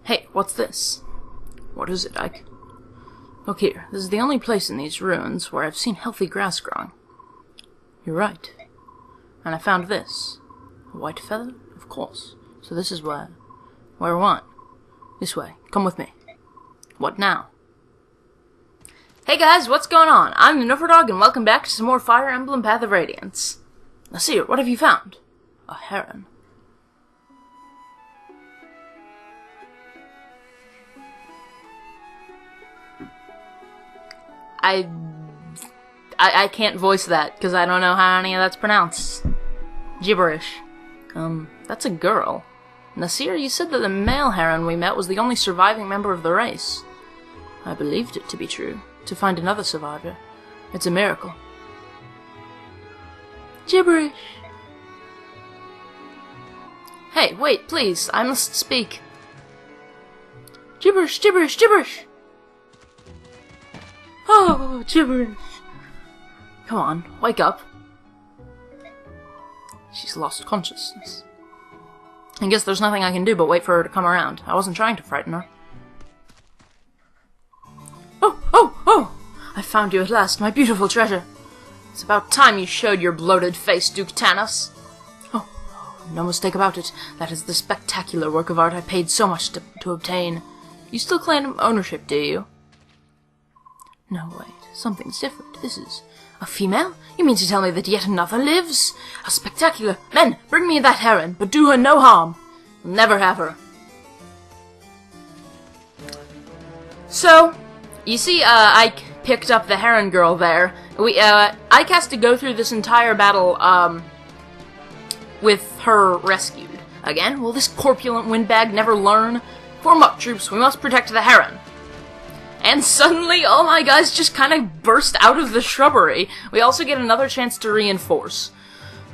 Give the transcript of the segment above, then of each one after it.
Hey, what's this? What is it, Ike? Look here, this is the only place in these ruins where I've seen healthy grass growing. You're right. And I found this. A white feather? Of course. So this is where I want. This way. Come with me. What now? Hey guys, what's going on? I'm the Dog, and welcome back to some more Fire Emblem Path of Radiance. Nasir, what have you found? A heron. I can't voice that, because I don't know how any of that's pronounced. Gibberish. That's a girl. Nasir, you said that the male heron we met was the only surviving member of the race. I believed it to be true. To find another survivor. It's a miracle. Gibberish. Hey, wait, please. I must speak. Gibberish, gibberish, gibberish! Oh, gibberish. Come on, wake up. She's lost consciousness. I guess there's nothing I can do but wait for her to come around. I wasn't trying to frighten her. Oh! I found you at last, my beautiful treasure. It's about time you showed your bloated face, Duke Tanos. Oh, no mistake about it. That is the spectacular work of art I paid so much to obtain. You still claim ownership, do you? No, wait. Something's different. This is a female? You mean to tell me that yet another lives? A spectacular... Men, bring me that heron, but do her no harm. I'll never have her. So, you see, Ike picked up the heron girl there. Ike has to go through this entire battle, with her rescued. Again, will this corpulent windbag never learn? Form up, troops, we must protect the heron. And suddenly, all my guys just kind of burst out of the shrubbery. We also get another chance to reinforce.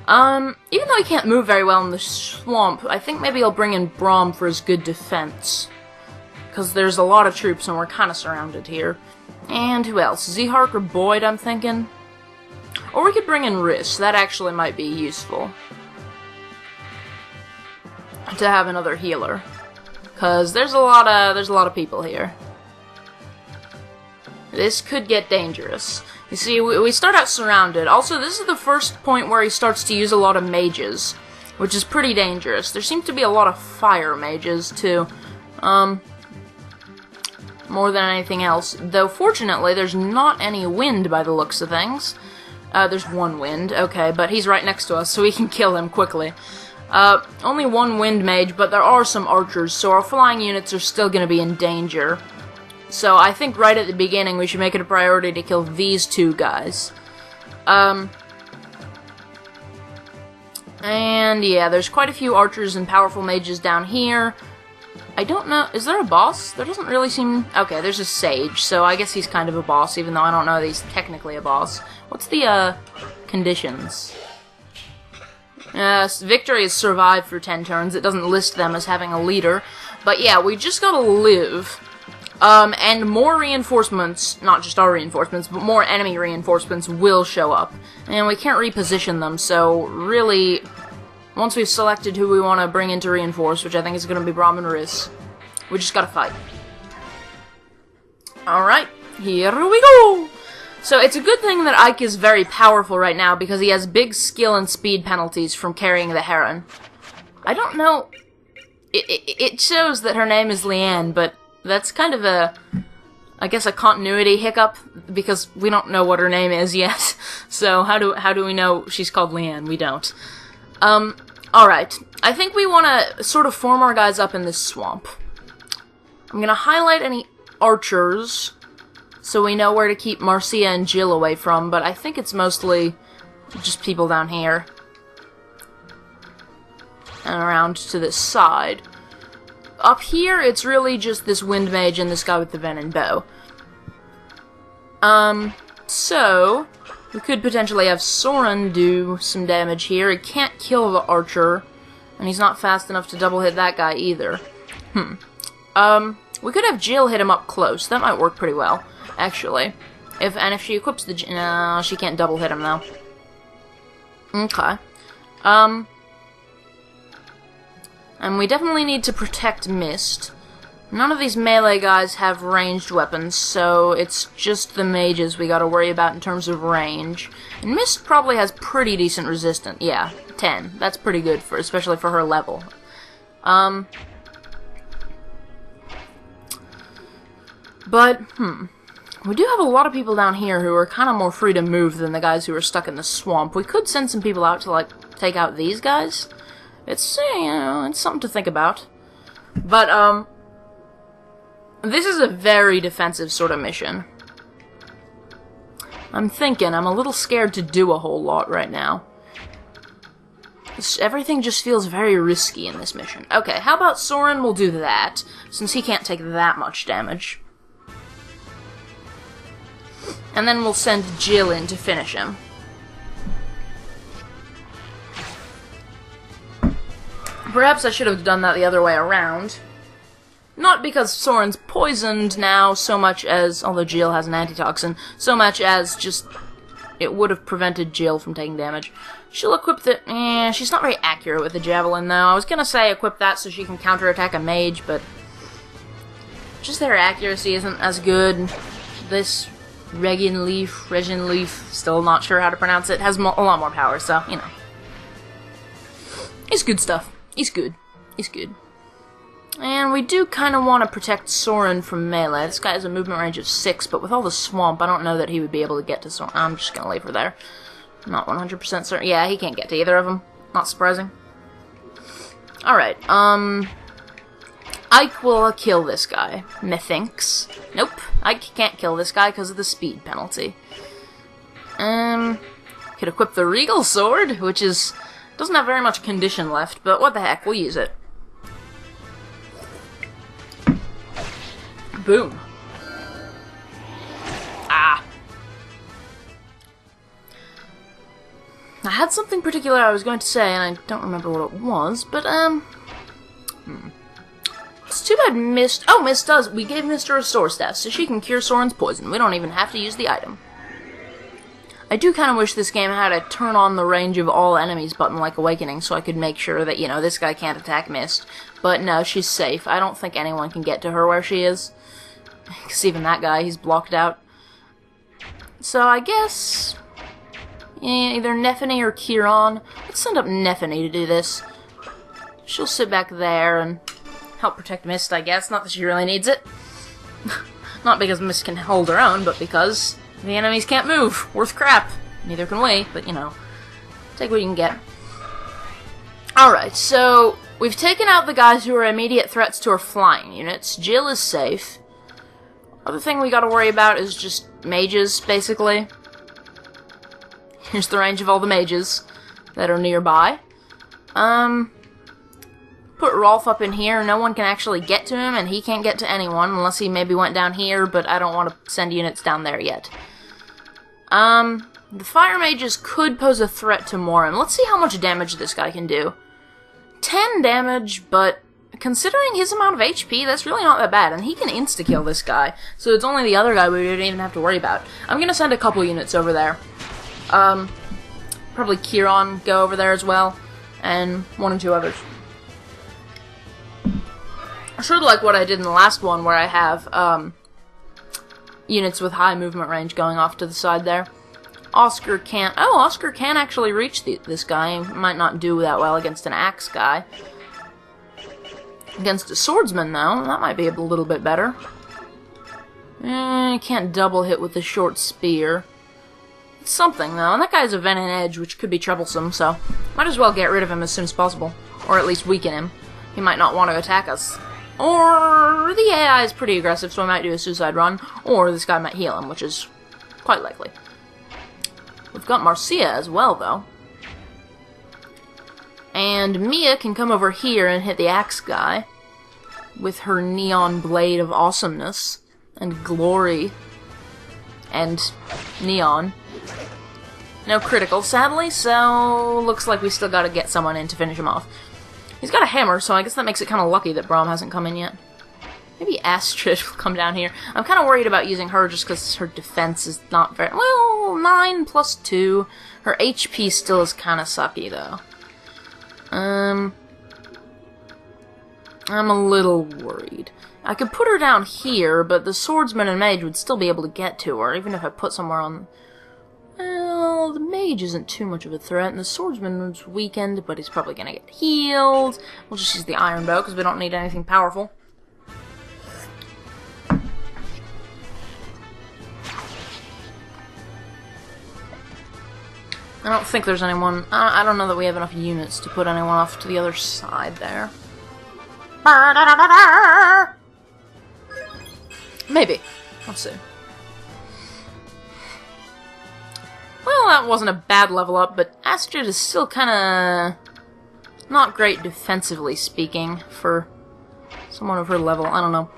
Even though he can't move very well in the swamp, I think maybe I'll bring in Braum for his good defense. Because there's a lot of troops and we're kind of surrounded here. And who else? Zehark or Boyd, I'm thinking? Or we could bring in Riss. That actually might be useful. To have another healer. Because there's a lot of people here. This could get dangerous. You see, we start out surrounded. Also, this is the first point where he starts to use a lot of mages, which is pretty dangerous. There seem to be a lot of fire mages, too. More than anything else. Though, fortunately, there's not any wind by the looks of things. There's one wind, okay, but he's right next to us, so we can kill him quickly. Only one wind mage, but there are some archers, so our flying units are still going to be in danger. So I think right at the beginning we should make it a priority to kill these two guys. And yeah, there's quite a few archers and powerful mages down here. I don't know, is there a boss? There doesn't really seem... Okay, there's a sage, so I guess he's kind of a boss, even though I don't know that he's technically a boss. What's the, conditions? Victory is survive for 10 turns. It doesn't list them as having a leader. But yeah, we just gotta live. And more reinforcements, not just our reinforcements, but more enemy reinforcements will show up. And we can't reposition them, so really, once we've selected who we want to bring in to reinforce, which I think is going to be Braum and Riss, we just gotta fight. Alright, here we go! So it's a good thing that Ike is very powerful right now, because he has big skill and speed penalties from carrying the heron. I don't know... It shows that her name is Leanne, but... That's kind of I guess a continuity hiccup, because we don't know what her name is yet. So how do we know she's called Leanne? We don't. Alright. I think we want to sort of form our guys up in this swamp. I'm gonna highlight any archers, so we know where to keep Marcia and Jill away from, but I think it's mostly just people down here. And around to this side. Up here, it's really just this wind mage and this guy with the venom bow. So, we could potentially have Soren do some damage here. He can't kill the archer, and he's not fast enough to double hit that guy either. We could have Jill hit him up close. That might work pretty well, actually. If she equips the... No, she can't double hit him, though. Okay. And we definitely need to protect Mist. None of these melee guys have ranged weapons, so it's just the mages we gotta worry about in terms of range. And Mist probably has pretty decent resistance. Yeah, 10. That's pretty good, especially for her level. But, we do have a lot of people down here who are kind of more free to move than the guys who are stuck in the swamp. We could send some people out to, like, take out these guys. It's, you know, it's something to think about. But, this is a very defensive sort of mission. I'm a little scared to do a whole lot right now. Everything just feels very risky in this mission. Okay, how about Soren will do that, since he can't take that much damage. And then we'll send Jill in to finish him. Perhaps I should have done that the other way around. Not because Soren's poisoned now so much as, although Jill has an antitoxin, so much as just it would have prevented Jill from taking damage. She'll equip the... she's not very accurate with the javelin, though. I was gonna say equip that so she can counterattack a mage, but just their accuracy isn't as good. This Regin Leaf, still not sure how to pronounce it, has a lot more power, so, you know. It's good stuff. He's good. He's good. And we do kind of want to protect Soren from melee. This guy has a movement range of 6, but with all the swamp, I don't know that he would be able to get to Soren. I'm just going to leave her there. Not 100% certain. Yeah, he can't get to either of them. Not surprising. Alright, Ike will kill this guy, methinks. Nope, Ike can't kill this guy because of the speed penalty. Could equip the Regal Sword, which doesn't have very much condition left, but what the heck, we'll use it. Boom. Ah. I had something particular I was going to say, and I don't remember what it was, but, It's too bad Mist... Oh, Mist does. We gave Mist a Restore Staff, so she can cure Soren's poison. We don't even have to use the item. I do kind of wish this game had a turn on the range of all enemies button like Awakening, so I could make sure that, you know, this guy can't attack Mist. But no, she's safe. I don't think anyone can get to her where she is. Because even that guy, he's blocked out. So I guess... yeah, either Nephany or Kieran. Let's send up Nephany to do this. She'll sit back there and help protect Mist, I guess. Not that she really needs it. Not because Mist can hold her own, but because the enemies can't move. Worth crap. Neither can we, but you know. Take what you can get. Alright, so we've taken out the guys who are immediate threats to our flying units. Jill is safe. Other thing we gotta worry about is just mages, basically. Here's the range of all the mages that are nearby. Put Rolf up in here. No one can actually get to him, and he can't get to anyone, unless he maybe went down here, but I don't want to send units down there yet. The fire mages could pose a threat to Morin. Let's see how much damage this guy can do. 10 damage, but considering his amount of HP, that's really not that bad, and he can insta-kill this guy, so it's only the other guy we didn't even have to worry about. I'm gonna send a couple units over there. Probably Kieran go over there as well, and 1 or 2 others. Sort of like what I did in the last one, where I have, units with high movement range going off to the side there. Oscar can't... oh, Oscar can actually reach this guy. He might not do that well against an axe guy. Against a swordsman, though, that might be a little bit better. Can't double hit with the short spear. It's something, though, and that guy's a Venom Edge, which could be troublesome, so might as well get rid of him as soon as possible. Or at least weaken him. He might not want to attack us. Or the AI is pretty aggressive, so I might do a suicide run. Or this guy might heal him, which is quite likely. We've got Marcia as well, though. And Mia can come over here and hit the axe guy with her neon blade of awesomeness and glory and neon. No critical, sadly, so looks like we still gotta get someone in to finish him off. He's got a hammer, so I guess that makes it kind of lucky that Braum hasn't come in yet. Maybe Astrid will come down here. I'm kind of worried about using her just because her defense is not very... well, 9 plus 2. Her HP still is kind of sucky, though. I'm a little worried. I could put her down here, but the swordsman and mage would still be able to get to her, even if I put somewhere on... Well, the mage isn't too much of a threat, and the swordsman was weakened, but he's probably gonna get healed. We'll just use the iron bow, because we don't need anything powerful. I don't think there's anyone... I don't know that we have enough units to put anyone off to the other side there. Maybe. Let's see. Well, that wasn't a bad level up, but Astrid is still kinda... not great defensively speaking for someone of her level. I don't know.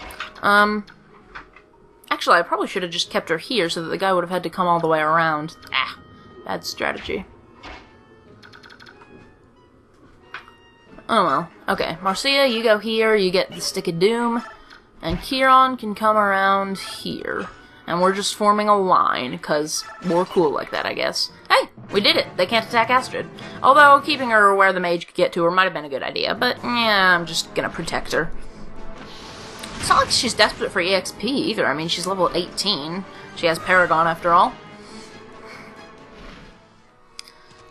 Actually, I probably should have just kept her here so that the guy would have had to come all the way around. Ah, bad strategy. Oh well. Okay, Marcia, you go here, you get the Stick of Doom, and Kieran can come around here. And we're just forming a line, because we're cool like that, I guess. Hey, we did it! They can't attack Astrid. Although, keeping her where the mage could get to her might have been a good idea, but yeah, I'm just gonna protect her. It's not like she's desperate for EXP either. I mean, she's level 18. She has Paragon after all.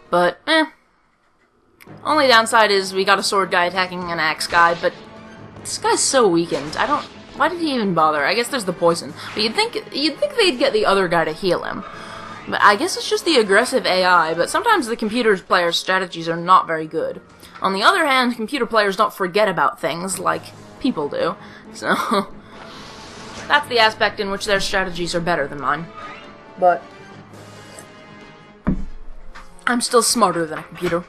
But, only downside is we got a sword guy attacking an axe guy, but this guy's so weakened. Why did he even bother? I guess there's the poison. But you'd think they'd get the other guy to heal him. But I guess it's just the aggressive AI, but sometimes the computer players' strategies are not very good. On the other hand, computer players don't forget about things like people do. So, that's the aspect in which their strategies are better than mine. But I'm still smarter than a computer.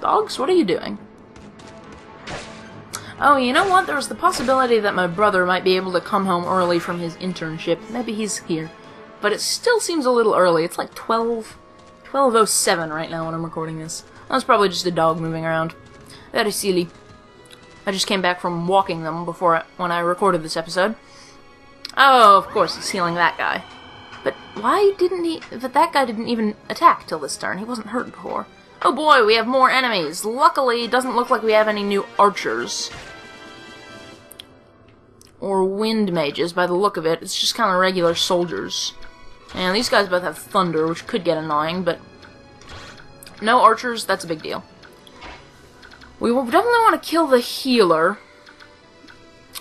Dogs, what are you doing? Oh, you know what? There was the possibility that my brother might be able to come home early from his internship. Maybe he's here. But it still seems a little early. It's like 12:07 right now when I'm recording this. That was probably just a dog moving around. Very silly. I just came back from walking them when I recorded this episode. Oh, of course, he's healing that guy. But why didn't he... But that guy didn't even attack till this turn. He wasn't hurt before. Oh boy, we have more enemies. Luckily, it doesn't look like we have any new archers. Or wind mages, by the look of it. It's just kind of regular soldiers. And these guys both have thunder, which could get annoying, but... no archers, that's a big deal. We will definitely want to kill the healer.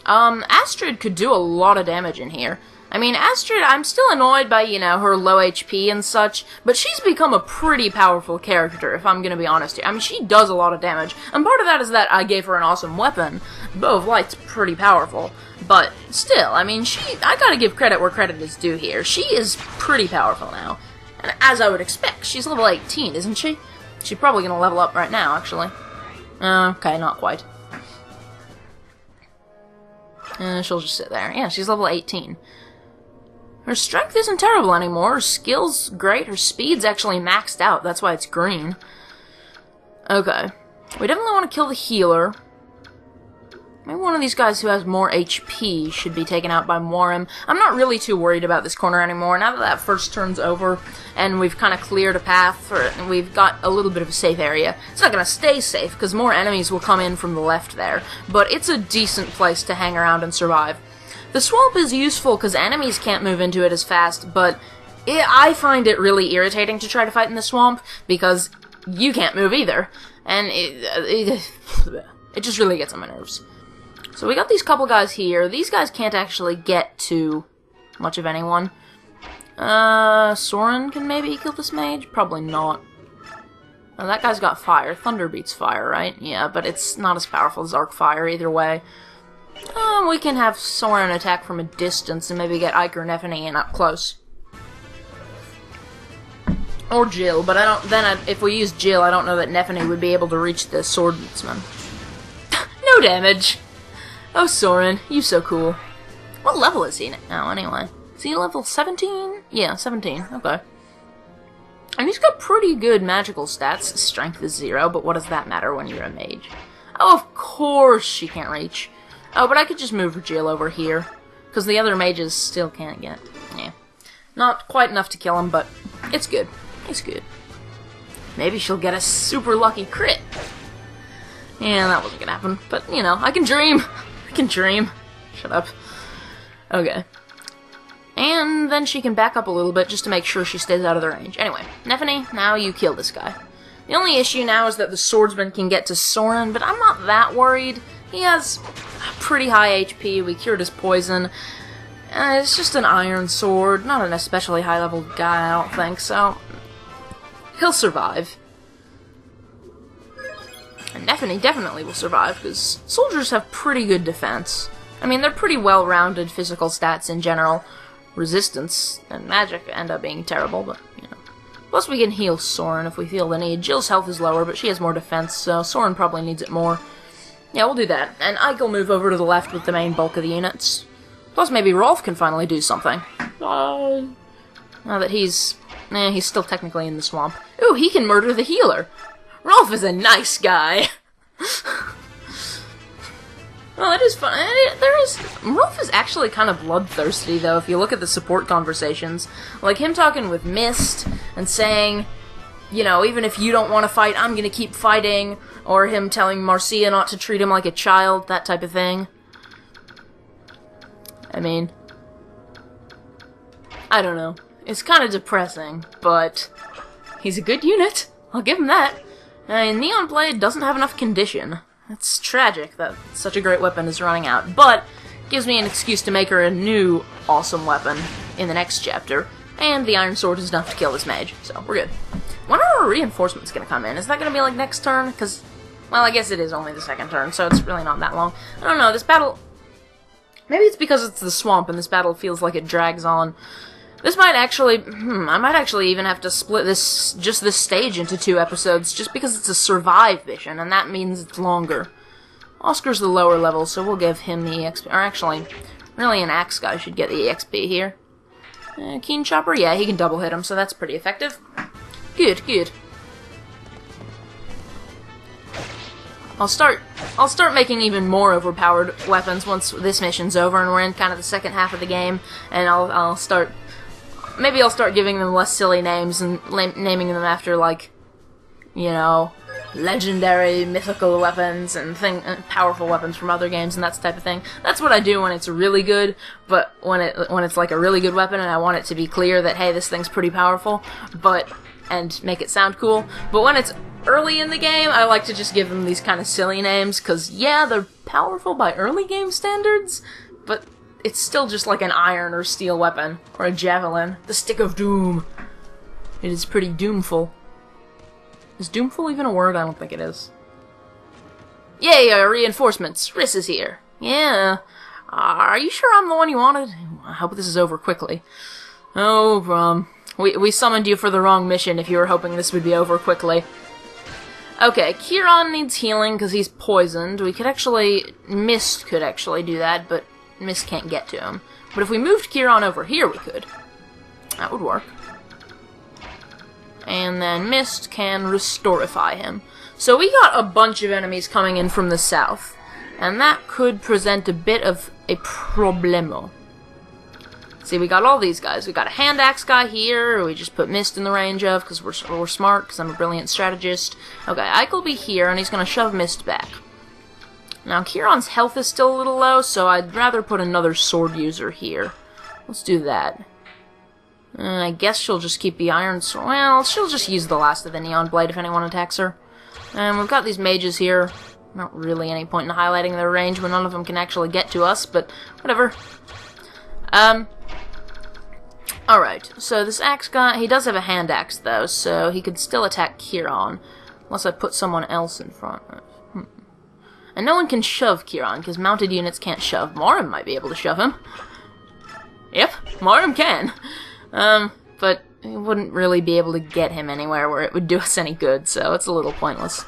Astrid could do a lot of damage in here. I mean, Astrid, I'm still annoyed by, you know, her low HP and such, but she's become a pretty powerful character, if I'm gonna be honest here. I mean, she does a lot of damage, and part of that is that I gave her an awesome weapon. Bow of Light's pretty powerful, but still, I mean, I gotta give credit where credit is due here. She is pretty powerful now, and as I would expect, she's level 18, isn't she? She's probably gonna level up right now, actually. Okay, not quite. She'll just sit there. Yeah, she's level 18. Her strength isn't terrible anymore, her skill's great, her speed's actually maxed out, that's why it's green. Okay. We definitely want to kill the healer. Maybe one of these guys who has more HP should be taken out by Morim. I'm not really too worried about this corner anymore, now that that first turn's over, and we've kind of cleared a path for it, and we've got a little bit of a safe area. It's not going to stay safe, because more enemies will come in from the left there, but it's a decent place to hang around and survive. The swamp is useful because enemies can't move into it as fast, but I find it really irritating to try to fight in the swamp because you can't move either, and it just really gets on my nerves. So we got these couple guys here. These guys can't actually get to much of anyone. Soren can maybe kill this mage? Probably not. Oh, that guy's got fire. Thunder beats fire, right? Yeah, but it's not as powerful as arc fire either way. We can have Soren attack from a distance and maybe get Iker and Neffany in up close. Or Jill, but if we use Jill, I don't know that Neffany would be able to reach the swordsman. No damage! Oh, Soren, you so cool. What level is he now, anyway? Is he level 17? Yeah, 17, okay. And he's got pretty good magical stats. Strength is 0, but what does that matter when you're a mage? Oh, of course she can't reach. Oh, but I could just move Jill over here, because the other mages still can't get. Yeah. Not quite enough to kill him, but it's good. It's good. Maybe she'll get a super lucky crit. Yeah, that wasn't gonna happen. But, you know, I can dream. I can dream. Shut up. Okay. And then she can back up a little bit just to make sure she stays out of the range. Anyway, Nephany, now you kill this guy. The only issue now is that the swordsman can get to Soren, but I'm not that worried. He has pretty high HP, we cured his poison. It's just an iron sword, not an especially high-level guy, I don't think, so he'll survive. And Nephany definitely will survive, because soldiers have pretty good defense. I mean, they're pretty well-rounded physical stats in general. Resistance and magic end up being terrible, but, you know. Plus we can heal Soren if we feel the need. Jill's health is lower, but she has more defense, so Soren probably needs it more. Yeah, we'll do that. And Ike will move over to the left with the main bulk of the units. Plus maybe Rolf can finally do something. Now that he's still technically in the swamp. Ooh, he can murder the healer! Rolf is a nice guy! Well, it is fun. Rolf is actually kind of bloodthirsty, though, if you look at the support conversations. Like, him talking with Mist, and saying, you know, even if you don't want to fight, I'm gonna keep fighting, or him telling Marcia not to treat him like a child, that type of thing. I mean, I don't know. It's kind of depressing, but he's a good unit. I'll give him that. Neon Blade doesn't have enough condition. It's tragic that such a great weapon is running out, but gives me an excuse to make her a new awesome weapon in the next chapter, and the Iron Sword is enough to kill this mage, so we're good. When are our reinforcements gonna come in? Is that gonna be like next turn? Because, well, I guess it is only the second turn, so it's really not that long. I don't know, this battle... Maybe it's because it's the swamp and this battle feels like it drags on. This might actually... I might actually even have to split this stage into 2 episodes, just because it's a survive mission, and that means it's longer. Oscar's the lower level, so we'll give him the EXP. Or actually, really an axe guy should get the EXP here. Keen Chopper? Yeah, he can double hit him, so that's pretty effective. Good, good. I'll start making even more overpowered weapons once this mission's over and we're in kind of the second half of the game, and I'll start... Maybe I'll start giving them less silly names and naming them after, like, you know, legendary, mythical weapons and powerful weapons from other games and that type of thing. That's what I do when it's really good, but when it's like a really good weapon and I want it to be clear that, hey, this thing's pretty powerful, and make it sound cool. But when it's early in the game, I like to just give them these kind of silly names, because, yeah, they're powerful by early game standards, but it's still just like an iron or steel weapon, or a javelin. The Stick of Doom. It is pretty doomful. Is doomful even a word? I don't think it is. Yay, reinforcements. Riss is here. Yeah. Are you sure I'm the one you wanted? I hope this is over quickly. Oh, we summoned you for the wrong mission if you were hoping this would be over quickly. Okay, Kieran needs healing because he's poisoned. Mist could actually do that, but Mist can't get to him. But if we moved Kieran over here, we could. That would work. And then Mist can restorify him. So we got a bunch of enemies coming in from the south. And that could present a bit of a problemo. See, we got all these guys. We got a hand axe guy here, we just put Mist in the range of, because we're smart, because I'm a brilliant strategist. Okay, Ike will be here, and he's going to shove Mist back. Now, Kieran's health is still a little low, so I'd rather put another sword user here. Let's do that. I guess she'll just keep the iron sword. Well, she'll just use the last of the Neon Blade if anyone attacks her. And we've got these mages here. Not really any point in highlighting their range when none of them can actually get to us, but whatever. Alright, so this axe guy, he does have a hand axe though, so he could still attack Kieran, unless I put someone else in front. And no one can shove Kieran, because mounted units can't shove. Morim might be able to shove him. Yep, Morim can. But we wouldn't really be able to get him anywhere where it would do us any good, so it's a little pointless.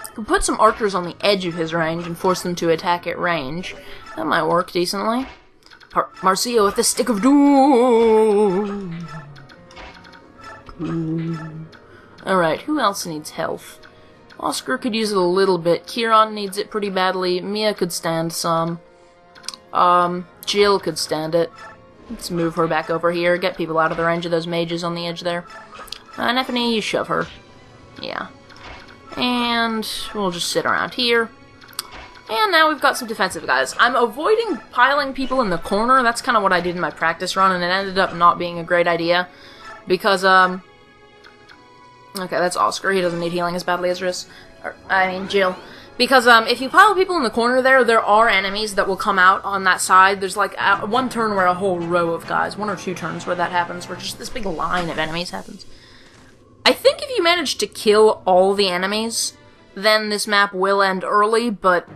We could put some archers on the edge of his range and force them to attack at range. That might work decently. Marcia with the Stick of Doom! Alright, who else needs health? Oscar could use it a little bit. Kieran needs it pretty badly. Mia could stand some. Jill could stand it. Let's move her back over here. Get people out of the range of those mages on the edge there. Nephany, you shove her. Yeah. And we'll just sit around here. And now we've got some defensive guys. I'm avoiding piling people in the corner. That's kind of what I did in my practice run, and it ended up not being a great idea. Because, okay, that's Oscar. He doesn't need healing as badly as Jill. Because, if you pile people in the corner there are enemies that will come out on that side. There's, like, one turn where a whole row of guys, 1 or 2 turns where that happens, where just this big line of enemies happens. I think if you manage to kill all the enemies, then this map will end early, but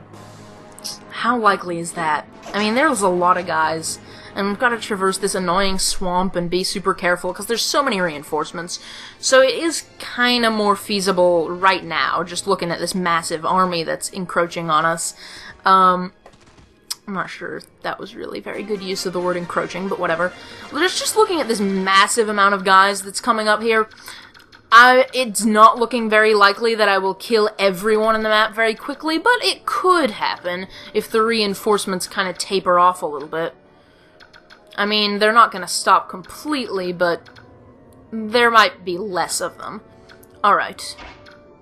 how likely is that? I mean, there's a lot of guys, and we've got to traverse this annoying swamp and be super careful, because there's so many reinforcements. So it is kind of more feasible right now, just looking at this massive army that's encroaching on us. I'm not sure if that was really very good use of the word encroaching, but whatever. Just looking at this massive amount of guys that's coming up here, it's not looking very likely that I will kill everyone in the map very quickly, but it could happen if the reinforcements kind of taper off a little bit. I mean, they're not going to stop completely, but there might be less of them. Alright.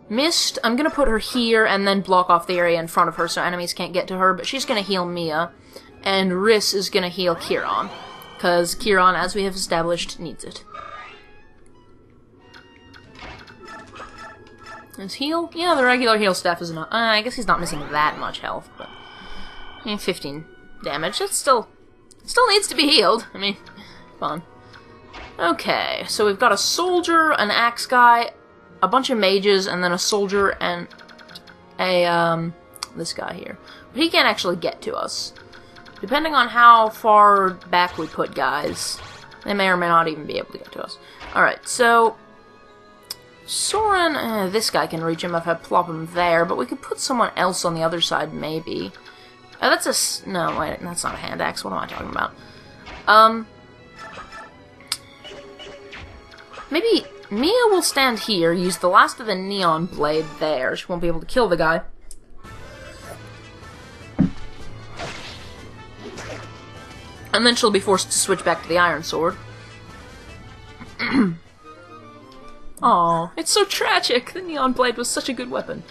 Mist, I'm going to put her here and then block off the area in front of her so enemies can't get to her, but she's going to heal Mia, and Riss is going to heal Kieran, because Kieran, as we have established, needs it. His heal? Yeah, the regular heal staff is not... I guess he's not missing that much health, but... I mean, 15 damage. It still needs to be healed. I mean, come on. Okay, so we've got a soldier, an axe guy, a bunch of mages, and then a soldier and a, this guy here. But he can't actually get to us. Depending on how far back we put guys, they may or may not even be able to get to us. Alright, so... Soren, this guy can reach him if I plop him there, but we could put someone else on the other side, maybe. That's a... No, wait, that's not a hand axe. What am I talking about? Maybe Mia will stand here, use the last of the neon blade there. She won't be able to kill the guy. And then she'll be forced to switch back to the iron sword. Aw, it's so tragic! The neon blade was such a good weapon.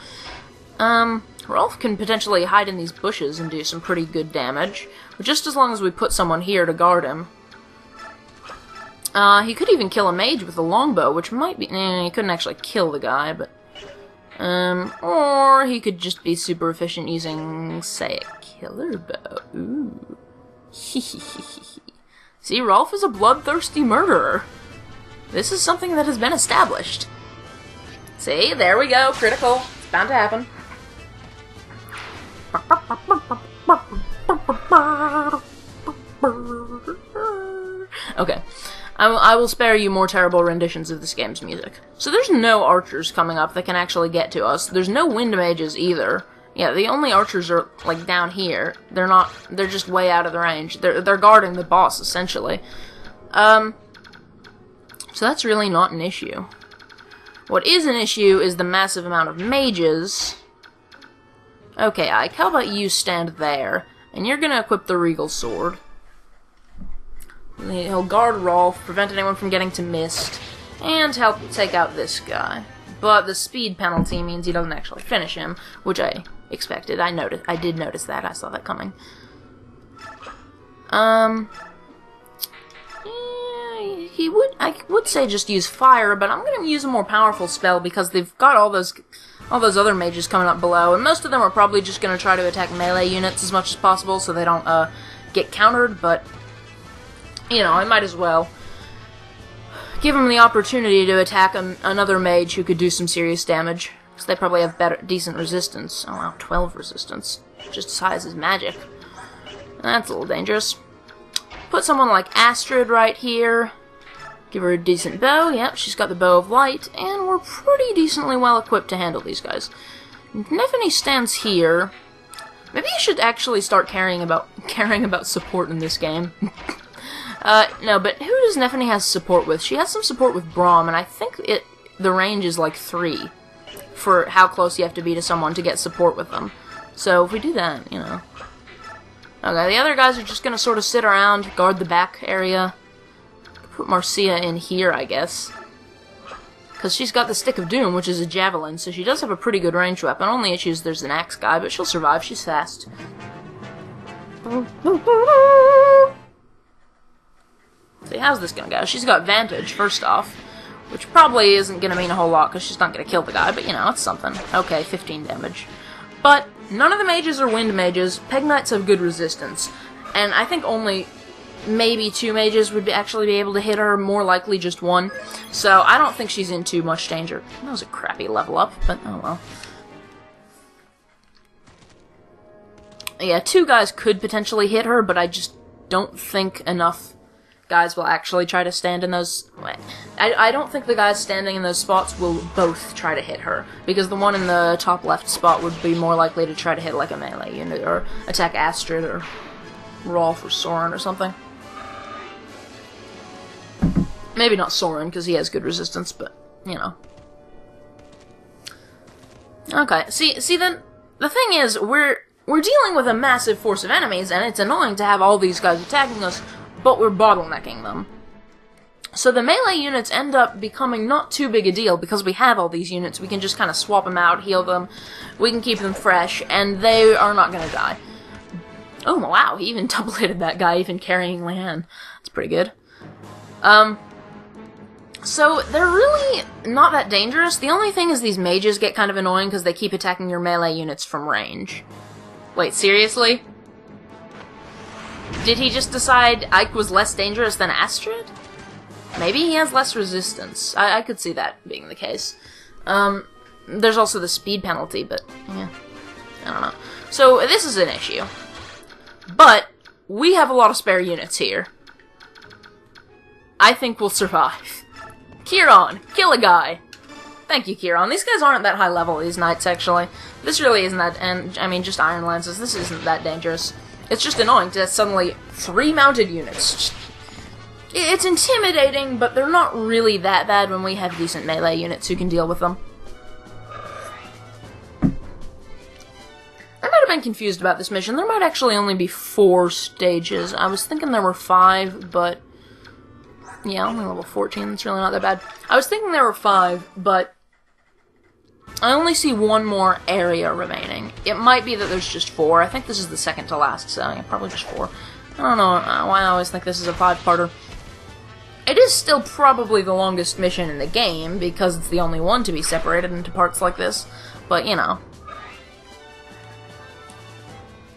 Rolf can potentially hide in these bushes and do some pretty good damage, but just as long as we put someone here to guard him. He could even kill a mage with a longbow, which might be... he couldn't actually kill the guy, but... or he could just be super efficient using, say, a killer bow. Ooh. See, Rolf is a bloodthirsty murderer. This is something that has been established. See, there we go, critical. It's bound to happen. Okay. I will spare you more terrible renditions of this game's music. So there's no archers coming up that can actually get to us. There's no wind mages either. Yeah, the only archers are, like, down here. They're just way out of the range. They're guarding the boss, essentially. So that's really not an issue. What is an issue is the massive amount of mages. Okay, Ike, how about you stand there, and you're gonna equip the Regal Sword. He'll guard Rolf, prevent anyone from getting to Mist, and help take out this guy. But the speed penalty means he doesn't actually finish him, which I expected. I did notice that. I saw that coming. I would say just use fire, but I'm going to use a more powerful spell because they've got all those other mages coming up below, and most of them are probably just going to try to attack melee units as much as possible so they don't get countered, but, you know, I might as well give them the opportunity to attack another mage who could do some serious damage, because they probably have decent resistance. Oh wow, 12 resistance. Just as high as his magic. That's a little dangerous. Put someone like Astrid right here. Give her a decent bow. Yep, she's got the Bow of Light, and we're pretty decently well equipped to handle these guys. Nefany stands here. Maybe I should actually start caring about support in this game. No, but who does Nefany have support with? She has some support with Braum, and I think the range is like 3 for how close you have to be to someone to get support with them. So if we do that, you know. Okay, the other guys are just gonna sort of sit around, guard the back area. Put Marcia in here, I guess. because she's got the Stick of Doom, which is a javelin, so she does have a pretty good ranged weapon. Only issue is there's an axe guy, but she'll survive. She's fast. See, how's this gonna go? She's got Vantage, first off, which probably isn't gonna mean a whole lot, because she's not gonna kill the guy, but, you know, it's something. Okay, 15 damage. But none of the mages are wind mages. Peg Knights have good resistance, and I think only maybe 2 mages would actually be able to hit her, more likely just 1. So I don't think she's in too much danger. That was a crappy level up, but oh well. Yeah, 2 guys could potentially hit her, but I just don't think enough guys will actually try to stand in those... I don't think the guys standing in those spots will both try to hit her, because the one in the top left spot would be more likely to try to hit like a melee unit, or attack Astrid, or Rolf, or Soren, or something. Maybe not Soren, because he has good resistance, but, you know. Okay, see then, the thing is, we're dealing with a massive force of enemies, and it's annoying to have all these guys attacking us, but we're bottlenecking them. So the melee units end up becoming not too big a deal, because we have all these units. We can just kind of swap them out, heal them, we can keep them fresh, and they are not going to die. Oh wow, he even double-hitted that guy, even carrying Leanne. That's pretty good. So they're really not that dangerous. The only thing is these mages get kind of annoying, because they keep attacking your melee units from range. Wait, seriously? Did he just decide Ike was less dangerous than Astrid? Maybe he has less resistance. I could see that being the case. There's also the speed penalty, but, yeah, I don't know. So, this is an issue. But, we have a lot of spare units here. I think we'll survive. Kieran, kill a guy! Thank you, Kieran. These guys aren't that high level, these knights, actually. This really isn't that, and, I mean, just Iron Lances, this isn't that dangerous. It's just annoying to have suddenly 3 mounted units. It's intimidating, but they're not really that bad when we have decent melee units who can deal with them. I might have been confused about this mission. There might actually only be 4 stages. I was thinking there were 5, but... yeah, only level 14, that's really not that bad. I was thinking there were 5, but... I only see 1 more area remaining. It might be that there's just 4. I think this is the second to last, so yeah, probably just 4. I don't know why I always think this is a 5-parter. It is still probably the longest mission in the game, because it's the only one to be separated into parts like this. But, you know.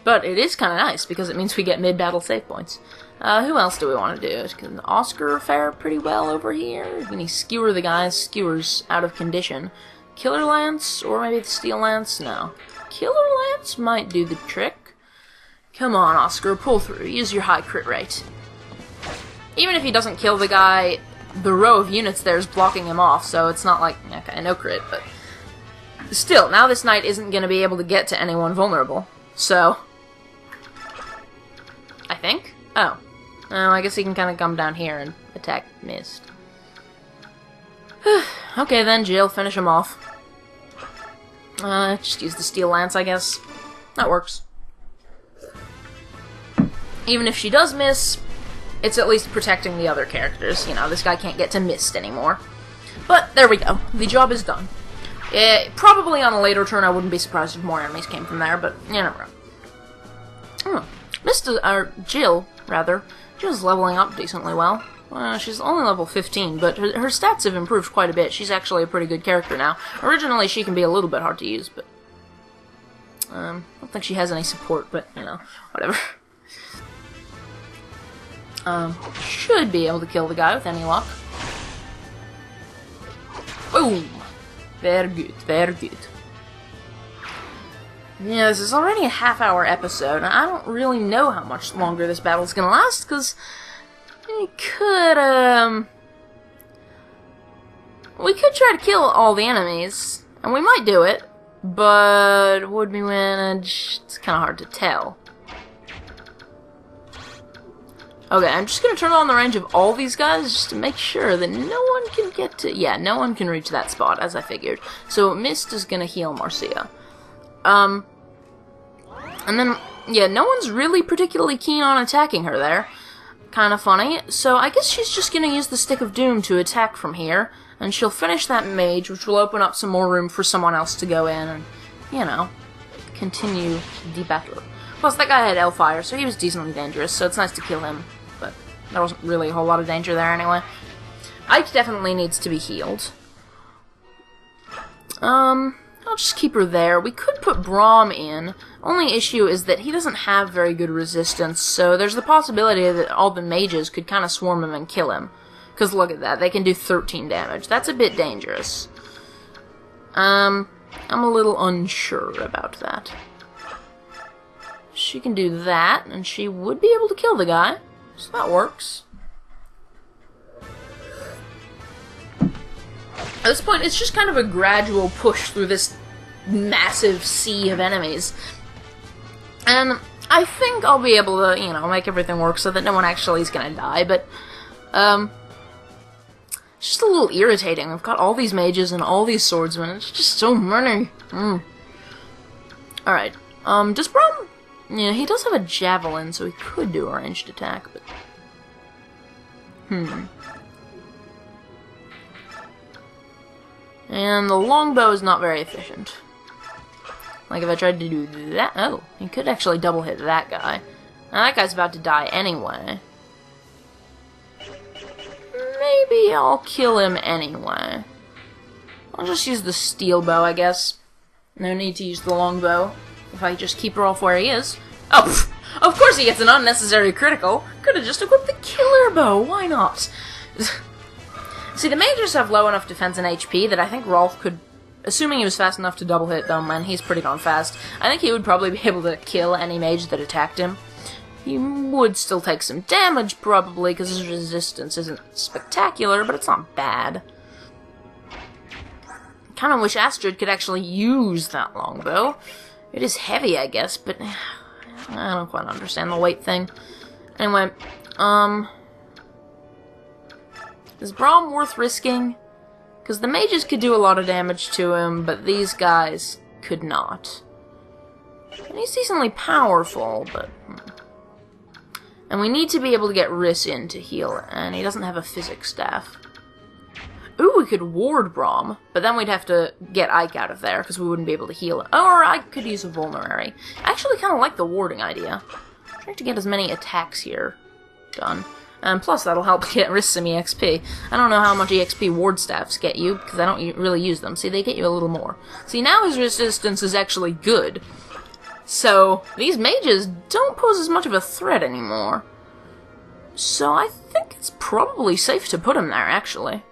But it is kind of nice, because it means we get mid-battle save points. Who else do we want to do? Can Oscar fare pretty well over here? Can he skewer the guys? Skewer's out of condition. Killer Lance? Or maybe the Steel Lance? No. Killer Lance might do the trick. Come on, Oscar, pull through. Use your high crit rate. Even if he doesn't kill the guy, the row of units there is blocking him off, so it's not like, okay, no crit, but... still, now this knight isn't going to be able to get to anyone vulnerable. So... I think? Oh. Oh, I guess he can kind of come down here and attack Mist. Okay then, Jill, finish him off. Just use the Steel Lance, I guess. That works. Even if she does miss, it's at least protecting the other characters. You know, this guy can't get to Mist anymore. But, there we go. The job is done. Probably on a later turn, I wouldn't be surprised if more enemies came from there, but you never know. Jill, rather. Jill's leveling up decently well. She's only level 15, but her stats have improved quite a bit. She's actually a pretty good character now. Originally, she can be a little bit hard to use, but... I don't think she has any support, but, you know, whatever. Should be able to kill the guy with any luck. Boom! Very good, very good. Yeah, this is already a half-hour episode, and I don't really know how much longer this battle's gonna last, because... we could try to kill all the enemies, and we might do it, but would we win? It's kind of hard to tell. Okay, I'm just going to turn on the range of all these guys just to make sure that no one can get to... yeah, no one can reach that spot, as I figured. So Mist is going to heal Marcia. And then, yeah, no one's really particularly keen on attacking her there. Kind of funny. So I guess she's just going to use the Stick of Doom to attack from here. And she'll finish that mage, which will open up some more room for someone else to go in and, you know, continue the battle. Plus, that guy had Hellfire, so he was decently dangerous, so it's nice to kill him. But there wasn't really a whole lot of danger there anyway. Ike definitely needs to be healed. I'll just keep her there. We could put Braum in. Only issue is that he doesn't have very good resistance, so there's the possibility that all the mages could kind of swarm him and kill him. Because look at that, they can do 13 damage. That's a bit dangerous. I'm a little unsure about that. She can do that, and she would be able to kill the guy. So that works. At this point, it's just kind of a gradual push through this massive sea of enemies. And I think I'll be able to, you know, make everything work so that no one actually is gonna die, but, it's just a little irritating. We've got all these mages and all these swordsmen. It's just so many. Alright. Does Braum... Yeah, he does have a javelin, so he could do a ranged attack, but... And the longbow is not very efficient. Like, if I tried to do that... Oh, he could actually double hit that guy. Now, that guy's about to die anyway. Maybe I'll kill him anyway. I'll just use the steel bow, I guess. No need to use the longbow. If I just keep Rolf where he is. Oh, pff, of course he gets an unnecessary critical. Could have just equipped the killer bow. Why not? See, the mages have low enough defense and HP that I think Rolf could, assuming he was fast enough to double hit them, and he's pretty darn fast, I think he would probably be able to kill any mage that attacked him. He would still take some damage, probably, because his resistance isn't spectacular, but it's not bad. Kind of wish Astrid could actually use that longbow. It is heavy, I guess, but I don't quite understand the weight thing. Anyway, is Braum worth risking? Because the mages could do a lot of damage to him, but these guys could not. And he's decently powerful, but... And we need to be able to get Riss in to heal, and he doesn't have a physics staff. Ooh, we could ward Braum, but then we'd have to get Ike out of there, because we wouldn't be able to heal it. Or I could use a vulnerary. I actually kind of like the warding idea. I'm trying to get as many attacks here done. And plus, that'll help get Riss some EXP. I don't know how much EXP ward staffs get you, because I don't really use them. See, they get you a little more. See, now his resistance is actually good. So, these mages don't pose as much of a threat anymore. So I think it's probably safe to put him there, actually.